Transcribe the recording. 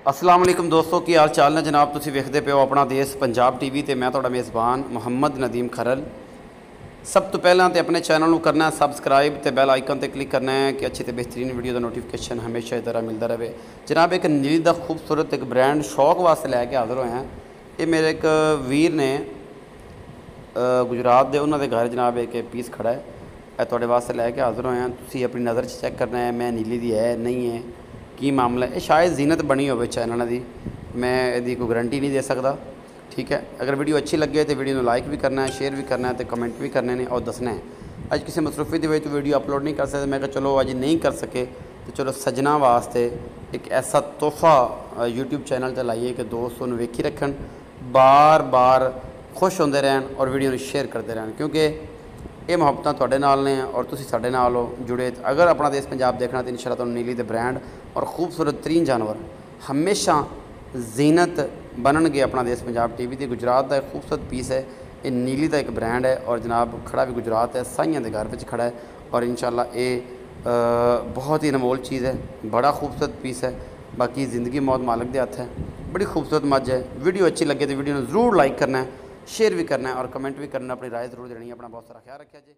अस्सलाम वालेकुम दोस्तों की हाल चाल ने जनाब। तुसीं वेखदे पे हो अपना देश पंजाब टीवी ते मैं तुहाडा मेज़बान मुहम्मद नदीम खरल। सब तो पहलां ते अपने चैनल नूं करना है सबसक्राइब ते बैल आइकन ते क्लिक करना है कि अच्छी ते बेहतरीन वीडियो का नोटिफिकेशन हमेशा इस तरह मिलता रहे। जनाब एक नीली दा खूबसूरत एक ब्रांड शौक वास्ते लैके हाज़र होए हैं। ये मेरे एक वीर ने गुजरात दे उन्हां दे घर जनाब एक पीस खड़ा है, यह तुहाडे वास्ते लैके हाज़र होए हैं। तुसीं अपनी नज़र चेक करना है मैं नीली दी है नहीं है की मामला है। शायद जीनत बनी हो चैनल की, मैं यदी कोई गारंटी नहीं दे सकता। ठीक है, अगर वीडियो अच्छी लगे तो वीडियो लाइक भी करना है, शेयर भी करना है, तो कमेंट भी करने ने और दसना है। अज किसी मसरूफी की वजह तो वीडियो अपलोड नहीं कर सकते, मैं चलो अज नहीं कर सके तो चलो सजना वास्ते एक ऐसा तोहफा यूट्यूब चैनल पर लाइए कि दोस्त उन्हें वेखी रखन, बार बार खुश होंदे रहन और वीडियो शेयर करते रहन, क्योंकि ये मुहब्बत तुहाडे नाल ने और तुसीं साडे नाल हो जुड़े। अगर अपना देश पंजाब देखना तो इंशाअल्लाह तुहानूं नीली दे ब्रांड और खूबसूरत तरीन जानवर हमेशा जीनत बननगे। अपना देश पंजाब टीवी की गुजरात का एक खूबसूरत पीस है, ये नीली का एक ब्रांड है और जनाब खड़ा भी गुजरात है, साइयां के घर में खड़ा है और इंशाअल्लाह ये बहुत ही अनमोल चीज़ है, बड़ा खूबसूरत पीस है। बाकी ज़िंदगी मौत मालिक के हथ है, बड़ी खूबसूरत मझ है। वीडियो अच्छी लगे तो वीडियो ज़रूर लाइक करना है, शेयर भी करना है और कमेंट भी करना, अपनी राय ज़रूर देनी है। अपना बहुत सारा ख्याल रखिए जी।